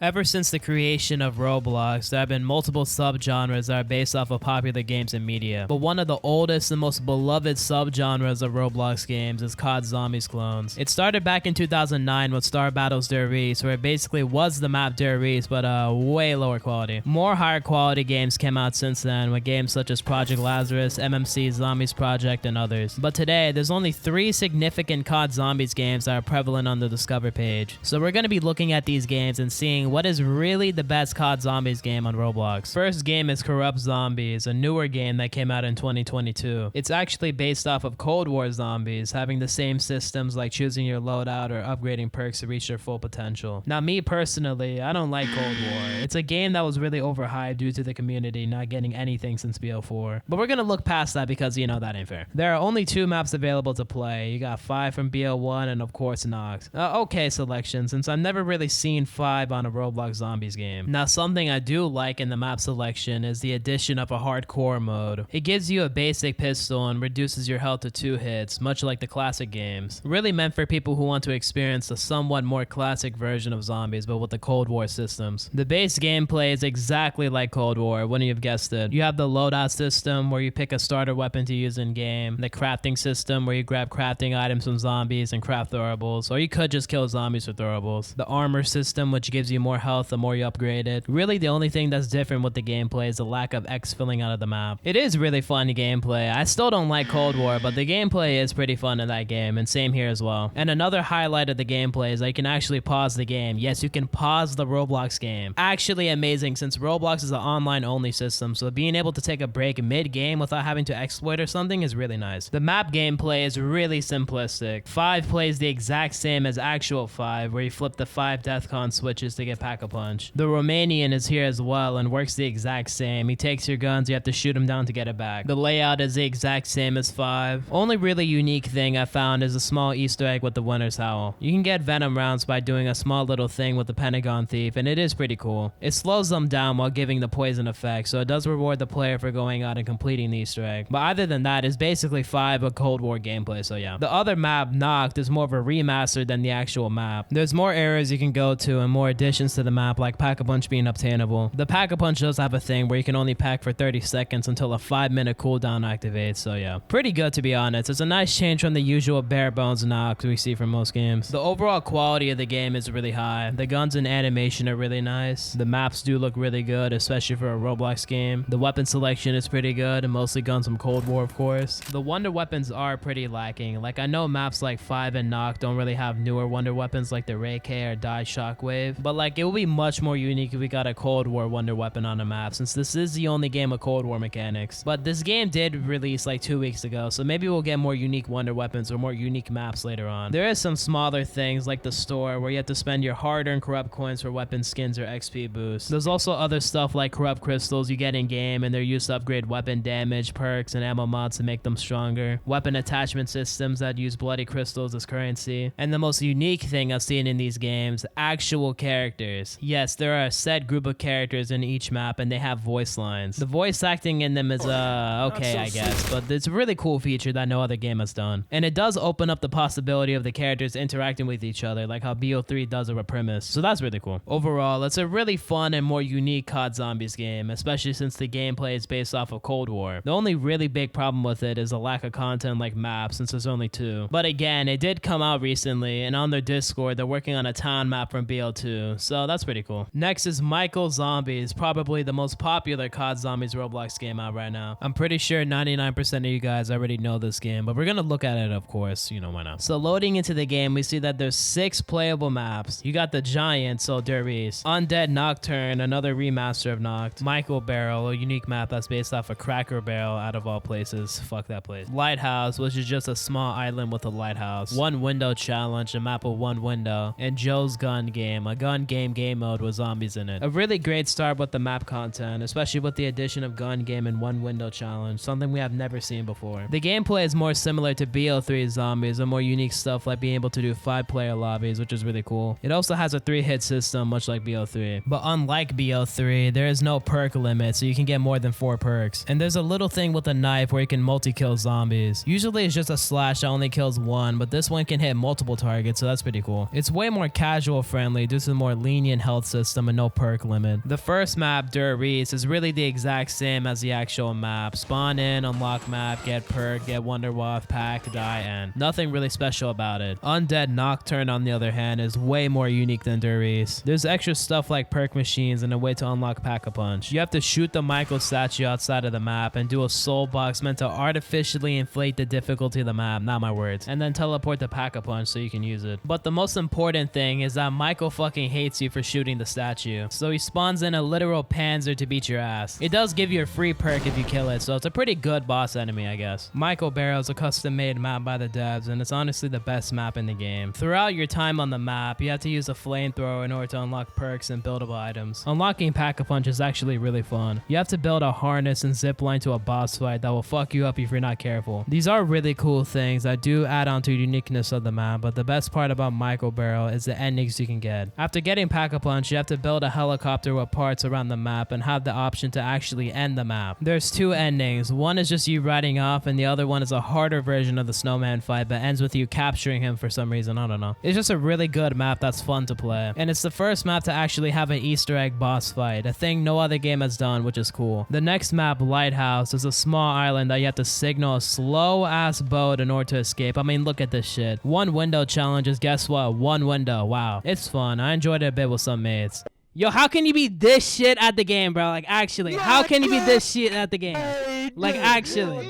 Ever since the creation of Roblox, there have been multiple subgenres that are based off of popular games and media. But one of the oldest and most beloved subgenres of Roblox games is COD Zombies clones. It started back in 2009 with Star Battles Der Riese, where it basically was the map Der Riese, but way lower quality. More higher quality games came out since then, with games such as Project Lazarus, MMC Zombies Project, and others. But today, there's only 3 significant COD Zombies games that are prevalent on the Discover page. So we're going to be looking at these games and seeing what is really the best COD Zombies game on Roblox. First game is Corrupt Zombies, a newer game that came out in 2022. It's actually based off of Cold War Zombies, having the same systems like choosing your loadout or upgrading perks to reach their full potential. Now, me personally, I don't like Cold War. It's a game that was really overhyped due to the community not getting anything since BO4. But we're gonna look past that because, you know, that ain't fair. There are only 2 maps available to play. You got 5 from BO1 and of course Nox. Okay selection, since I've never really seen 5 on a Roblox Zombies game. Now, something I do like in the map selection is the addition of a hardcore mode. It gives you a basic pistol and reduces your health to 2 hits, much like the classic games. Really meant for people who want to experience a somewhat more classic version of zombies, but with the Cold War systems. The base gameplay is exactly like Cold War, wouldn't you have guessed it? You have the loadout system where you pick a starter weapon to use in game, the crafting system where you grab crafting items from zombies and craft throwables, or you could just kill zombies for throwables. The armor system, which gives you more health the more you upgrade it. Really, the only thing that's different with the gameplay is the lack of X filling out of the map. It is really fun gameplay. I still don't like Cold War, but the gameplay is pretty fun in that game, and same here as well. And another highlight of the gameplay is that you can actually pause the game. Yes, you can pause the Roblox game. Actually amazing, since Roblox is an online-only system, so being able to take a break mid-game without having to exploit or something is really nice. The map gameplay is really simplistic. 5 plays the exact same as actual 5, where you flip the 5 Deathcon switches to get Pack-a-Punch. The Romanian is here as well and works the exact same. He takes your guns, you have to shoot him down to get it back. The layout is the exact same as 5. Only really unique thing I found is a small Easter egg with the Winter's Howl. You can get Venom rounds by doing a small little thing with the Pentagon Thief, and it is pretty cool. It slows them down while giving the poison effect, so it does reward the player for going out and completing the Easter egg. But other than that, it's basically 5 of Cold War gameplay, so yeah. The other map, Noct, is more of a remaster than the actual map. There's more areas you can go to and more additions to the map, like Pack-a-Punch being obtainable. The Pack-a-Punch does have a thing where you can only pack for 30 seconds until a 5-minute cooldown activates, so yeah. Pretty good, to be honest. It's a nice change from the usual bare bones Noct we see from most games. The overall quality of the game is really high. The guns and animation are really nice. The maps do look really good, especially for a Roblox game. The weapon selection is pretty good, and mostly guns from Cold War, of course. The wonder weapons are pretty lacking. Like, I know maps like 5 and Noct don't really have newer wonder weapons like the Ray K or Die Shockwave, but like, it would be much more unique if we got a Cold War wonder weapon on a map, since this is the only game with Cold War mechanics. But this game did release like 2 weeks ago, so maybe we'll get more unique wonder weapons or more unique maps later on. There is some smaller things like the store where you have to spend your hard-earned corrupt coins for weapon skins or XP boosts. There's also other stuff like corrupt crystals you get in game, and they're used to upgrade weapon damage, perks, and ammo mods to make them stronger. Weapon attachment systems that use bloody crystals as currency. And the most unique thing I've seen in these games, actual characters. Yes, there are a set group of characters in each map, and they have voice lines. The voice acting in them is okay, I guess, but it's a really cool feature that no other game has done. And it does open up the possibility of the characters interacting with each other, like how BO3 does with Premise, so that's really cool. Overall, it's a really fun and more unique COD Zombies game, especially since the gameplay is based off of Cold War. The only really big problem with it is a lack of content like maps, since there's only 2. But again, it did come out recently, and on their Discord, they're working on a town map from BO2, so that's pretty cool. Next is Michael Zombies, probably the most popular COD Zombies Roblox game out right now. I'm pretty sure 99% of you guys already know this game, but we're gonna look at it, of course, you know, why not. So loading into the game, we see that there's 6 playable maps. You got the Giant, so Der Riese, Undead Nocturne, another remaster of Noct, Michael Barrel, a unique map that's based off a Cracker Barrel out of all places, fuck that place, Lighthouse, which is just a small island with a lighthouse, One Window Challenge, a map with 1 window, and Joe's Gun Game, a gun game mode with zombies in it. A really great start with the map content, especially with the addition of Gun Game and 1 Window Challenge, something we have never seen before. The gameplay is more similar to BO3 Zombies, and more unique stuff like being able to do 5-player lobbies, which is really cool. It also has a 3-hit system, much like BO3. But unlike BO3, there is no perk limit, so you can get more than 4 perks. And there's a little thing with a knife where you can multi-kill zombies. Usually it's just a slash that only kills 1, but this one can hit multiple targets, so that's pretty cool. It's way more casual friendly due to the more lenient health system and no perk limit. The first map, Dirt Reese, is really the exact same as the actual map. Spawn in, unlock map, get perk, get Wonder Waff, pack, die, end. Nothing really special about it. Undead Nocturne, on the other hand, is way more unique than Dirt Reese. There's extra stuff like perk machines and a way to unlock Pack-a-Punch. You have to shoot the Michael statue outside of the map and do a soul box meant to artificially inflate the difficulty of the map, not my words, and then teleport the Pack-a-Punch so you can use it. But the most important thing is that Michael fucking hates you for shooting the statue, so he spawns in a literal panzer to beat your ass. It does give you a free perk if you kill it, so it's a pretty good boss enemy, I guess. Michael Barrow is a custom-made map by the devs, and it's honestly the best map in the game. Throughout your time on the map, you have to use a flamethrower in order to unlock perks and buildable items. Unlocking Pack-a-Punch is actually really fun. You have to build a harness and zip line to a boss fight that will fuck you up if you're not careful. These are really cool things that do add on to the uniqueness of the map, but the best part about Michael Barrow is the endings you can get. After getting Pack-a-Punch, you have to build a helicopter with parts around the map and have the option to actually end the map. There's two endings. One is just you riding off, and the other one is a harder version of the snowman fight, but ends with you capturing him for some reason. I don't know. It's just a really good map that's fun to play. And it's the first map to actually have an Easter egg boss fight, a thing no other game has done, which is cool. The next map, Lighthouse, is a small island that you have to signal a slow ass boat in order to escape. I mean, look at this shit. One window challenges, guess what? One window. Wow. It's fun. I enjoyed it a bit with some mates. Yo, how can you be this shit at the game, bro? Like, actually, how can you be this shit at the game? Like, actually.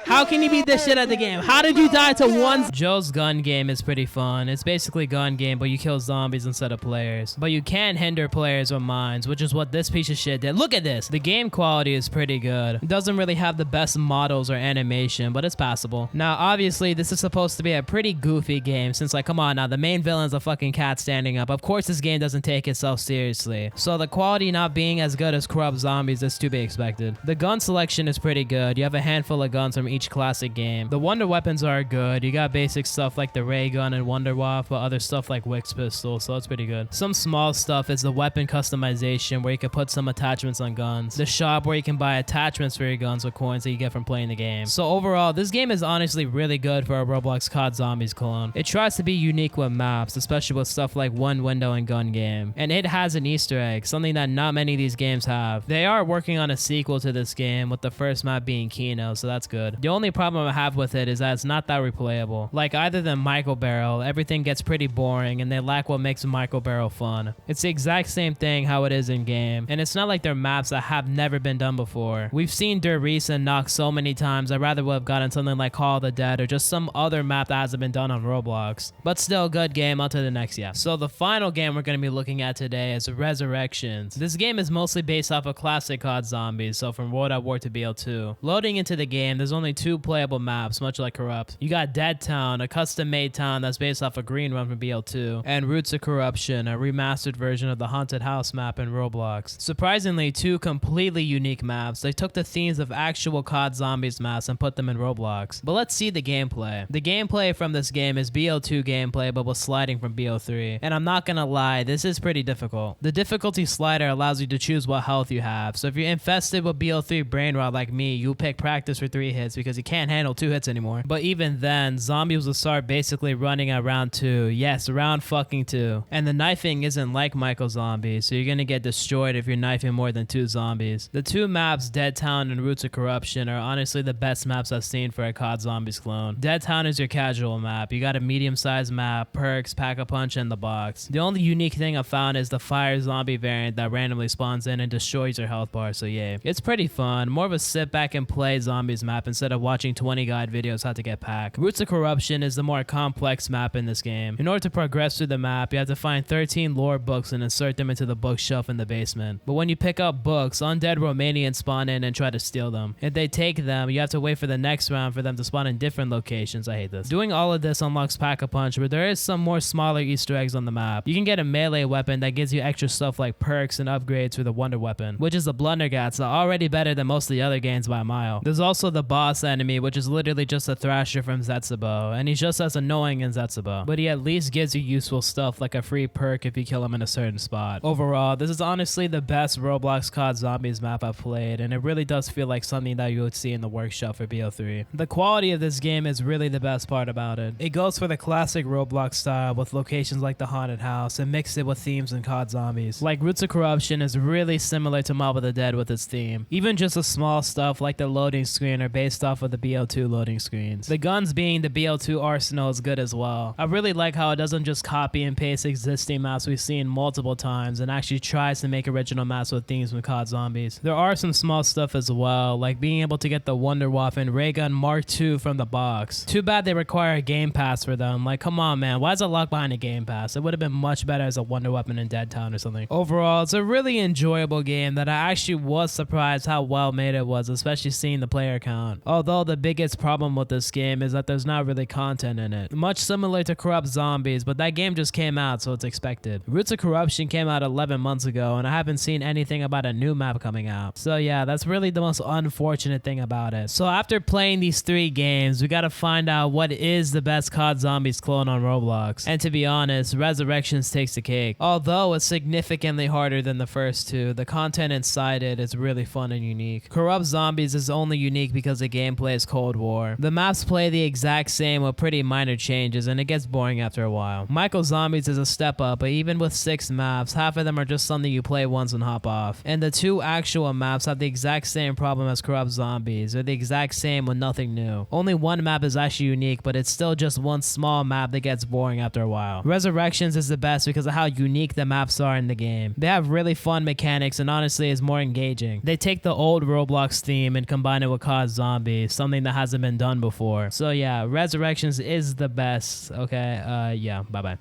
How can you beat this shit at the game? How did you die to one? Joe's gun game is pretty fun. It's basically gun game, but you kill zombies instead of players. But you can hinder players with mines, which is what this piece of shit did. Look at this. The game quality is pretty good. It doesn't really have the best models or animation, but it's passable. Now, obviously, this is supposed to be a pretty goofy game since, like, come on now, the main villain's a fucking cat standing up. Of course, this game doesn't take itself seriously. So the quality not being as good as Corrupt Zombies is to be expected. The gun selection is pretty good. You have a handful of guns from each classic game. The wonder weapons are good. You got basic stuff like the ray gun and Wonder Waff, but other stuff like Wix pistol, so it's pretty good. Some small stuff is the weapon customization where you can put some attachments on guns. The shop where you can buy attachments for your guns with coins that you get from playing the game. So overall, this game is honestly really good for a Roblox COD Zombies clone. It tries to be unique with maps, especially with stuff like one window and gun game. And it has an Easter egg, something that not many of these games have. They are working on a sequel to this game, with the first map being Kino, so that's good. The only problem I have with it is that it's not that replayable. Like either than Michael Barrow, everything gets pretty boring and they lack what makes Michael Barrow fun. It's the exact same thing how it is in game, and it's not like they're maps that have never been done before. We've seen Dirt Reese and Knock so many times, I'd rather would have gotten something like Call of the Dead or just some other map that hasn't been done on Roblox. But still a good game, on to the next, yeah. So the final game we're going to be looking at today is Resurrections. This game is mostly based off of classic COD Zombies, so from World at War to BO2. Loading into the game, there's only two playable maps, much like Corrupt. You got Dead Town, a custom-made town that's based off of Green Run from BO2, and Roots of Corruption, a remastered version of the Haunted House map in Roblox. Surprisingly, two completely unique maps. They took the themes of actual COD Zombies maps and put them in Roblox. But let's see the gameplay. The gameplay from this game is BO2 gameplay, but with sliding from BO3. And I'm not gonna lie, this is pretty difficult. The difficulty slider allows you to choose what health you have. So if you're infested with BO3 brain rot like me, you pick practice for 3 hits because you can't handle 2 hits anymore. But even then, zombies will start basically running at round 2. Yes, round fucking 2. And the knifing isn't like Michael Zombie, so you're gonna get destroyed if you're knifing more than 2 zombies. The two maps, Dead Town and Roots of Corruption, are honestly the best maps I've seen for a COD Zombies clone. Dead Town is your casual map. You got a medium-sized map, perks, Pack-a-Punch, and the box. The only unique thing I found is the fire zombie variant that randomly spawns in and destroys your health bar, so yeah. It's pretty fun, more of a sit back and play zombies map instead of watching 20 guide videos how to get pack. Roots of Corruption is the more complex map in this game. In order to progress through the map, you have to find 13 lore books and insert them into the bookshelf in the basement. But when you pick up books, undead Romanians spawn in and try to steal them. If they take them, you have to wait for the next round for them to spawn in different locations. I hate this. Doing all of this unlocks Pack-a-Punch, but there is some more smaller Easter eggs on the map. You can get a melee weapon that gives you extra stuff like perks and upgrades for the wonder weapon, which is the Blundergats, already better than most of the other games by a mile. There's also the boss boss enemy, which is literally just a Thrasher from Zetsubo, and he's just as annoying as Zetsubo, but he at least gives you useful stuff like a free perk if you kill him in a certain spot. Overall, this is honestly the best Roblox COD Zombies map I've played, and it really does feel like something that you would see in the workshop for BO3. The quality of this game is really the best part about it. It goes for the classic Roblox style with locations like the haunted house and mix it with themes in COD Zombies. Like Roots of Corruption is really similar to Mob of the Dead with its theme. Even just the small stuff like the loading screen are based off of the BO2 loading screens. The guns being the BO2 arsenal is good as well. I really like how it doesn't just copy and paste existing maps we've seen multiple times and actually tries to make original maps with themes from COD Zombies. There are some small stuff as well, like being able to get the Wunderwaffen Ray Gun Mark II from the box. Too bad they require a game pass for them. Like, come on, man, why is it locked behind a game pass? It would have been much better as a Wunderwaffen in Dead Town or something. Overall, it's a really enjoyable game that I actually was surprised how well made it was, especially seeing the player count. Although the biggest problem with this game is that there's not really content in it. Much similar to Corrupt Zombies, but that game just came out, so it's expected. Roots of Corruption came out 11 months ago, and I haven't seen anything about a new map coming out. So yeah, that's really the most unfortunate thing about it. So after playing these 3 games, we gotta find out what is the best COD Zombies clone on Roblox. And to be honest, Resurrections takes the cake. Although it's significantly harder than the first 2, the content inside it is really fun and unique. Corrupt Zombies is only unique because the gameplay is Cold War. The maps play the exact same with pretty minor changes, and it gets boring after a while. Michael Zombies is a step up, but even with 6 maps, half of them are just something you play once and hop off. And the 2 actual maps have the exact same problem as Corrupt Zombies. They're the exact same with nothing new. Only one map is actually unique, but it's still just one small map that gets boring after a while. Resurrections is the best because of how unique the maps are in the game. They have really fun mechanics and honestly is more engaging. They take the old Roblox theme and combine it with COD Zombies, something that hasn't been done before. So yeah, Resurrections is the best. Okay, yeah, bye bye.